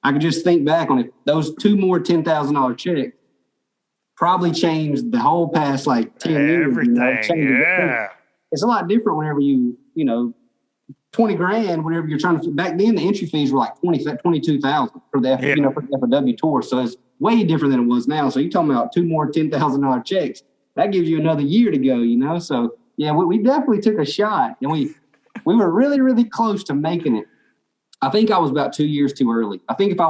I could just think back on it. Those 2 more $10,000 checks probably changed the whole past like 10 years. Everything, yeah. It's a lot different whenever you know, 20 grand, whenever you're trying to, back then the entry fees were like 22,000 for the for the FW tour. So it's way different than it was now. So you're talking about 2 more $10,000 checks. That gives you another year to go, you know? So yeah, we definitely took a shot, and were really, really close to making it. I think I was about 2 years too early. I think if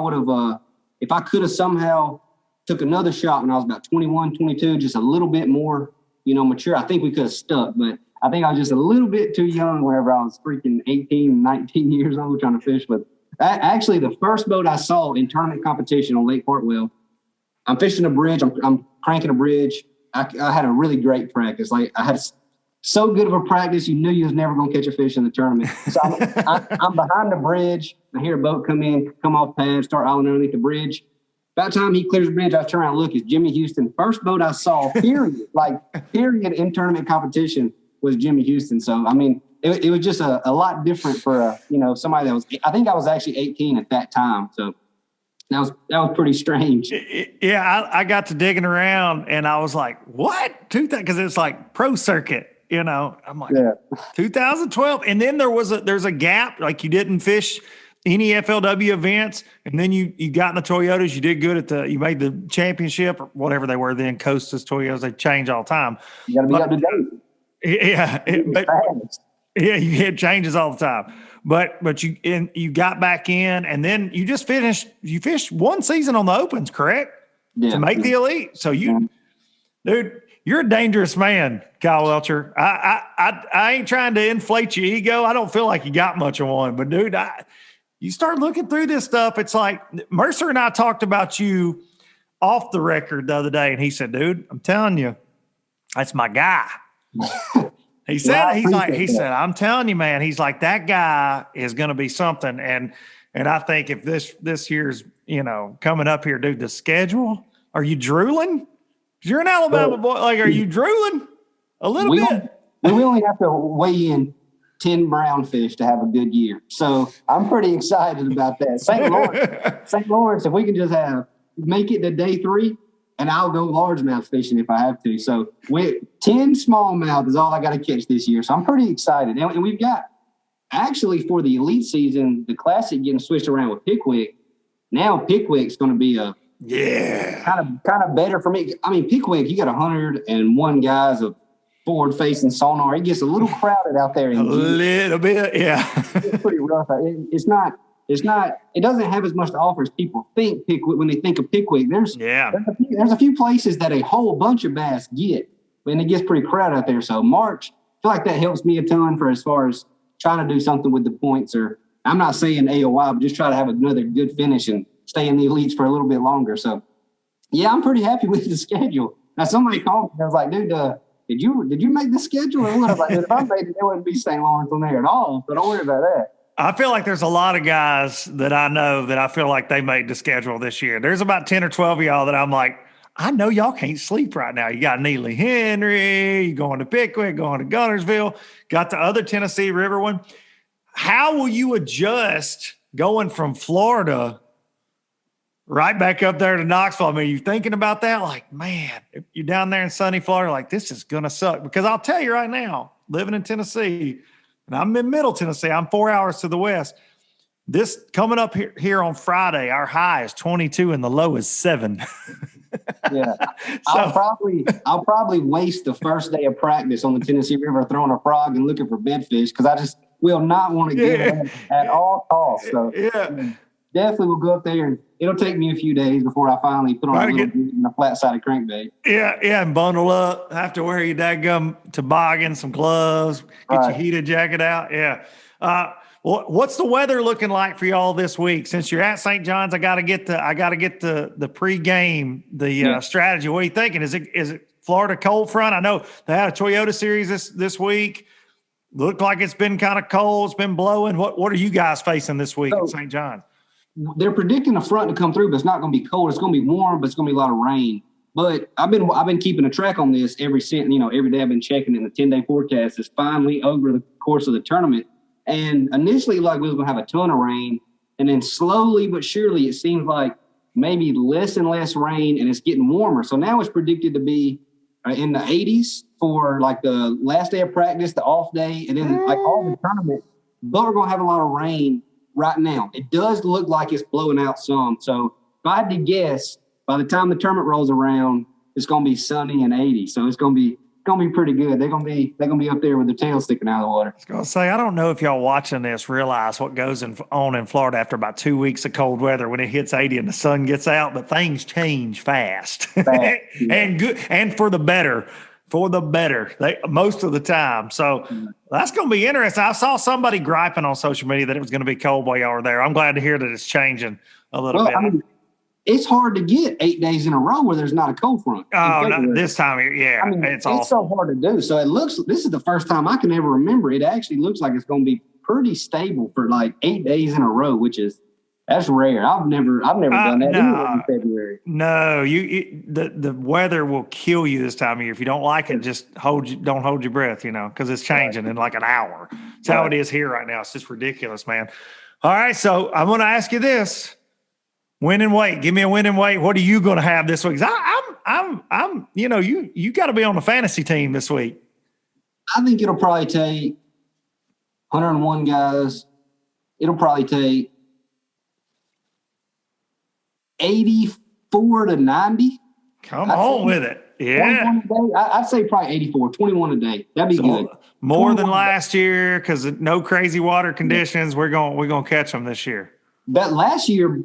I could have somehow took another shot when I was about 21, 22, just a little bit more, mature, I think we could have stuck. But I think I was just a little bit too young whenever I was freaking 18, 19 years old trying to fish with. Actually, the first boat I saw in tournament competition on Lake Hartwell, I'm fishing a bridge. I'm cranking a bridge. I had a really great practice. Like I had so good of a practice, you knew you was never going to catch a fish in the tournament. So I'm behind the bridge. I hear a boat come off pad, start island underneath the bridge. About the time he clears the bridge, I turn around and look. It's Jimmy Houston. First boat I saw, period, period in tournament competition was Jimmy Houston. So, I mean, it was just a lot different for, somebody that was – I think I was actually 18 at that time. So, that was pretty strange. Yeah, I got to digging around, and I was like, what? Because it's like pro circuit. I'm like, 2012. And then there's a gap, like you didn't fish any FLW events. And then you got in the Toyotas, you did good you made the championship or whatever they were then, Costas, Toyotas, they change all the time. You got to be up to date. Yeah. You had changes all the time. But you got back in, and then you just fished one season on the Opens, correct? Yeah. To make the elite. So dude, you're a dangerous man, Kyle Welcher. I ain't trying to inflate your ego. I don't feel like you got much of one. But, dude, you start looking through this stuff. It's like Mercer and I talked about you off the record the other day, and he said, dude, I'm telling you, that's my guy. He said, I'm telling you, man, he's like, that guy is going to be something. And I think if this year's, coming up here, dude, the schedule, are you drooling? You're an Alabama boy. Like, are you drooling a little bit? We only have to weigh in 10 brown fish to have a good year. So I'm pretty excited about that. St. Lawrence, if we can just make it to day 3, and I'll go largemouth fishing if I have to. So 10 smallmouth is all I got to catch this year. So I'm pretty excited. And we've got, actually, for the elite season, the Classic getting switched around with Pickwick. Now Pickwick's going to be kind of better for me. I mean, Pickwick, you got 101 guys of forward-facing sonar. It gets a little crowded out there. A little bit, yeah. It's pretty rough. It doesn't have as much to offer as people think Pickwick when they think of Pickwick. There's a few places that a whole bunch of bass get, and it gets pretty crowded out there. So March, I feel like that helps me a ton for as far as trying to do something with the points, or I'm not saying AOI, but just try to have another good finish and stay in the elites for a little bit longer. So, yeah, I'm pretty happy with the schedule. Now, somebody called me. I was like, dude, did you make the schedule? And I was like, dude, if I made it, there wouldn't be St. Lawrence on there at all. So don't worry about that. I feel like there's a lot of guys that I know that I feel like they made the schedule this year. There's about 10 or 12 of y'all that I'm like, I know y'all can't sleep right now. You got Neely Henry, you going to Pickwick, going to Gunnersville, got the other Tennessee River one. How will you adjust going from Florida right back up there to Knoxville? I mean, you thinking about that? Like, man, if you're down there in sunny Florida, like, this is going to suck. Because I'll tell you right now, living in Tennessee, and I'm in Middle Tennessee, I'm 4 hours to the west. This coming up here on Friday, our high is 22 and the low is 7. Yeah. I'll probably waste the first day of practice on the Tennessee River throwing a frog and looking for bedfish because I just will not want to give it at all costs. So definitely will go up there, and it'll take me a few days before I finally put on a flat-sided crankbait. Yeah, and bundle up. Have to wear your dadgum toboggan, some gloves, get your heated jacket out. Yeah. What's the weather looking like for y'all this week? Since you're at St. John's, I got to get the pregame, strategy. What are you thinking? Is it Florida cold front? I know they had a Toyota Series this week. Looked like it's been kind of cold. It's been blowing. What are you guys facing this week at St. John's? They're predicting a front to come through, but it's not going to be cold. It's going to be warm, but it's going to be a lot of rain. But I've been keeping a track on this every day. I've been checking it. The 10-day forecast is finally over the course of the tournament. And initially, like, we was going to have a ton of rain, and then slowly but surely, it seems like maybe less and less rain, and it's getting warmer. So now it's predicted to be in the 80s for like the last day of practice, the off day, and then like all the tournament. But we're going to have a lot of rain right now. It does look like it's blowing out some. So if I had to guess, by the time the tournament rolls around, it's going to be sunny and 80. So it's going to be gonna be pretty good. They're gonna be up there with their tail sticking out of the water. I was gonna say, I don't know if y'all watching this realize what goes on in Florida after about 2 weeks of cold weather when it hits 80 and the sun gets out, but things change fast. Yeah. And good, and for the better. Most of the time. So that's going to be interesting. I saw somebody griping on social media that it was going to be cold while y'all were there. I'm glad to hear that it's changing a little bit. I mean, it's hard to get 8 days in a row where there's not a cold front. Oh, not this time of year. Yeah, I mean, it's awesome. So hard to do. So this is the first time I can ever remember. It actually looks like it's going to be pretty stable for like 8 days in a row, that's rare. I've never done that in February. No, the weather will kill you this time of year. If you don't like it, just don't hold your breath, because it's changing in like an hour. It's how it is here right now. It's just ridiculous, man. All right, so I'm going to ask you this: win and weight. Give me a win and weight. What are you going to have this week? I'm you got to be on the fantasy team this week. I think it'll probably take 101 guys. It'll probably take 84 to 90. Come on with it. Yeah. I'd say probably 84, 21 a day. That'd be good. More than last year because no crazy water conditions. We're going to catch them this year. That last year,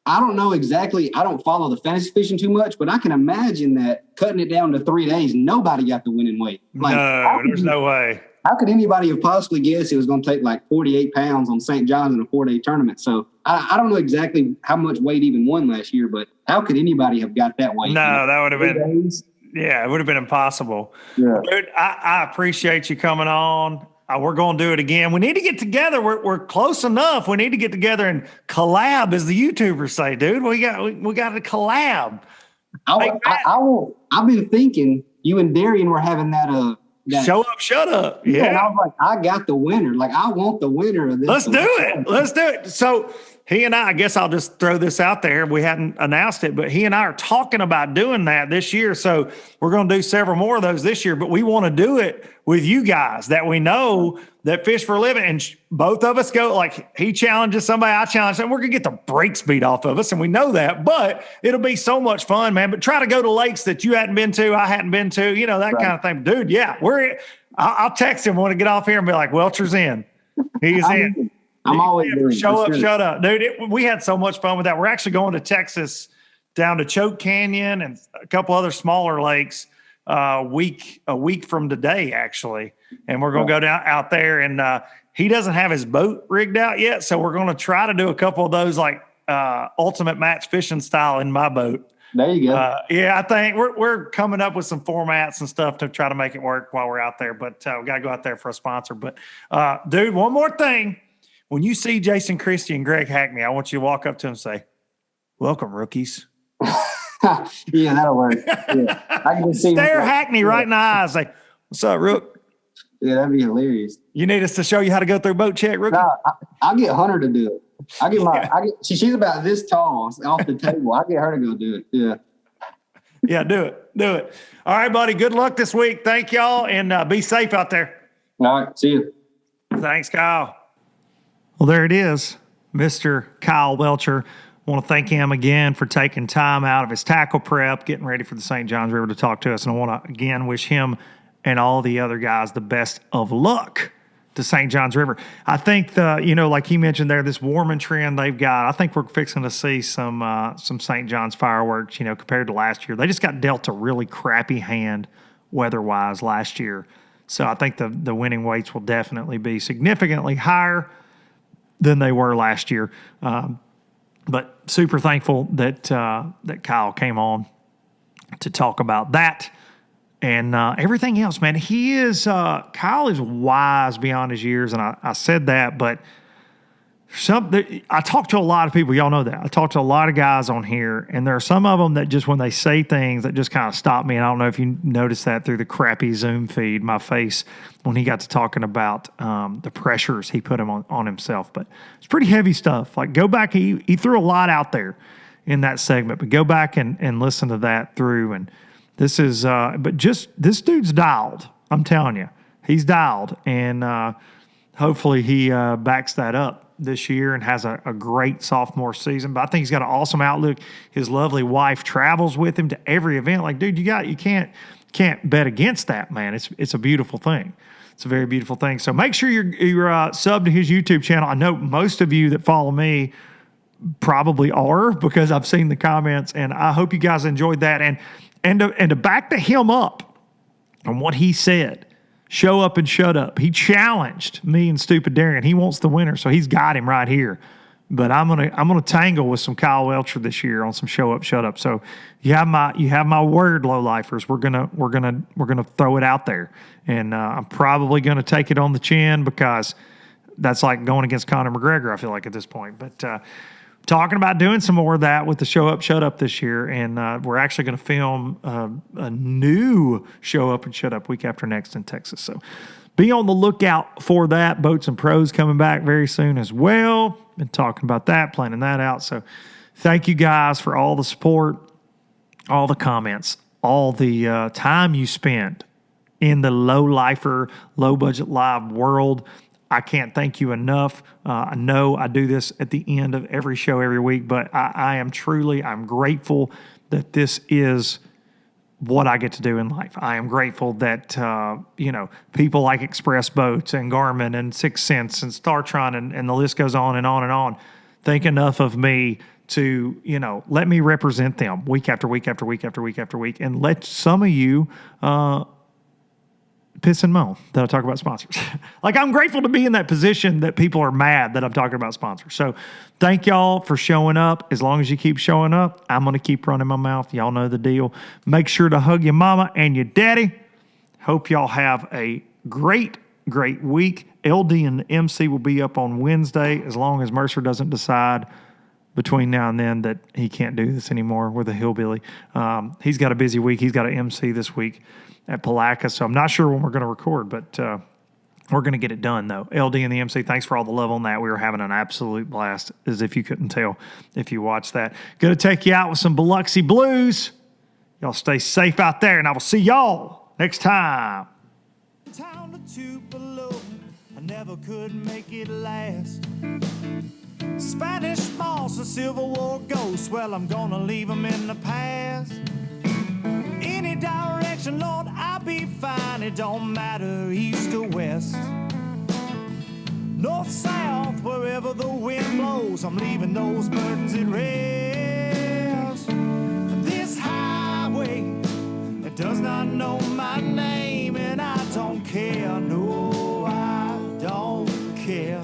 I don't know exactly. I don't follow the fantasy fishing too much, but I can imagine that cutting it down to 3 days, nobody got the winning weight. No, there's no way. How could anybody have possibly guessed it was going to take like 48 pounds on St. John's in a 4-day tournament? So I don't know exactly how much weight even won last year, but how could anybody have got that weight? No, that would have been it would have been impossible. Yeah. Dude, I appreciate you coming on. We're going to do it again. We need to get together. We're close enough. We need to get together and collab, as the YouTubers say, dude. We got to collab. I've been thinking you and Darian were having that show up, shut up. Yeah. And I was like, I got the winner. Like, I want the winner of this. Let's do it. So he and I guess I'll just throw this out there. We hadn't announced it, but he and I are talking about doing that this year. So we're going to do several more of those this year, but we want to do it with you guys that we know that fish for a living. And both of us go, like, he challenges somebody, I challenge them. We're going to get the brakes beat off of us, and we know that. But it'll be so much fun, man. But try to go to lakes that you hadn't been to, I hadn't been to, that kind of thing. Dude, yeah, I'll text him when I get off here and be like, Welcher's in. He's in. I'm always doing show up, shut up. Dude, we had so much fun with that. We're actually going to Texas down to Choke Canyon and a couple other smaller lakes a week from today, actually. And we're going to go out there, and he doesn't have his boat rigged out yet. So we're going to try to do a couple of those like ultimate match fishing style in my boat. There you go. I think we're coming up with some formats and stuff to try to make it work while we're out there. But we got to go out there for a sponsor. But dude, one more thing. When you see Jason Christie and Greg Hackney, I want you to walk up to him and say, "Welcome, rookies." Yeah, that'll work. Yeah. I can just see Stare Hackney right in the eyes. Like, "What's up, Rook?" Yeah, that'd be hilarious. You need us to show you how to go through boat check, rookie? No, I'll get Hunter to do it. She's about this tall off the table. I'll get her to go do it. Yeah. Yeah, do it. All right, buddy. Good luck this week. Thank y'all, and be safe out there. All right. See you. Thanks, Kyle. Well, there it is, Mr. Kyle Welcher. I want to thank him again for taking time out of his tackle prep, getting ready for the St. Johns River to talk to us. And I want to, again, wish him and all the other guys the best of luck to St. Johns River. I think, like he mentioned there, this warming trend they've got, I think we're fixing to see some St. Johns fireworks, compared to last year. They just got dealt a really crappy hand weather-wise last year. So I think the winning weights will definitely be significantly higher than they were last year. But super thankful that Kyle came on to talk about that and everything else, man. Kyle is wise beyond his years, and I said that, but I talk to a lot of people. Y'all know that. I talk to a lot of guys on here, and there are some of them that just when they say things that just kind of stop me. And I don't know if you noticed that through the crappy Zoom feed, my face when he got to talking about the pressures he put on himself. But it's pretty heavy stuff. Like, go back. He threw a lot out there in that segment, but go back and listen to that through. And this is, this dude's dialed. I'm telling you, he's dialed, and hopefully he backs that up this year and has a great sophomore season. But I think he's got an awesome outlook. His lovely wife travels with him to every event. Like, dude, you can't bet against that, man. It's a beautiful thing. It's a very beautiful thing. So make sure you're sub to his YouTube channel. I know most of you that follow me probably are, because I've seen the comments, and I hope you guys enjoyed that. And to back to him up on what he said, show up and shut up. He challenged me and Stupid Darian. He wants the winner, so he's got him right here. But I'm gonna tangle with some Kyle Welcher this year on some show up, shut up. So you have my word, low lifers. We're gonna throw it out there, and I'm probably gonna take it on the chin, because that's like going against Conor McGregor, I feel like, at this point. But talking about doing some more of that with the show up, shut up this year, and we're actually going to film a new show up and shut up week after next in Texas. So be on the lookout for that. Boats and Pros coming back very soon as well. Been talking about that, planning that out. So thank you guys for all the support, all the comments, all the time you spend in the low lifer, low budget live world. I can't thank you enough. I know I do this at the end of every show every week, but I'm grateful that this is what I get to do in life. I am grateful that, people like Express Boats and Garmin and 6 Sense and StarTron and the list goes on and on and on, think enough of me to, let me represent them week after week after week after week after week, and let some of you piss and moan that I talk about sponsors. Like, I'm grateful to be in that position that people are mad that I'm talking about sponsors. So thank y'all for showing up. As long as you keep showing up, I'm going to keep running my mouth. Y'all know the deal. Make sure to hug your mama and your daddy. Hope y'all have a great week. LD and the MC will be up on Wednesday, as long as Mercer doesn't decide between now and then that he can't do this anymore with a hillbilly. He's got a busy week. He's got an MC this week at Palaca, so I'm not sure when we're going to record, but we're going to get it done, though. LD and the MC, thanks for all the love on that. We were having an absolute blast, as if you couldn't tell if you watched that. Going to take you out with some Biloxi Blues. Y'all stay safe out there, and I will see y'all next time. Town to Tupelo, I never could make it last. Spanish moss and Civil War ghosts, well, I'm gonna leave them in the past. Any direction, Lord, I'll be fine. It don't matter east or west, north, south, wherever the wind blows, I'm leaving those burdens at rest. This highway, it does not know my name, and I don't care, no, I don't care.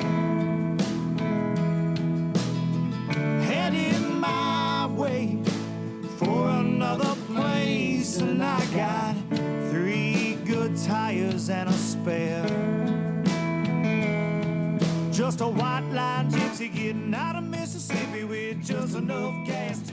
Heading my way for another place, and I got 3 good tires and a spare. Just a white line gypsy getting out of Mississippi with just enough gas to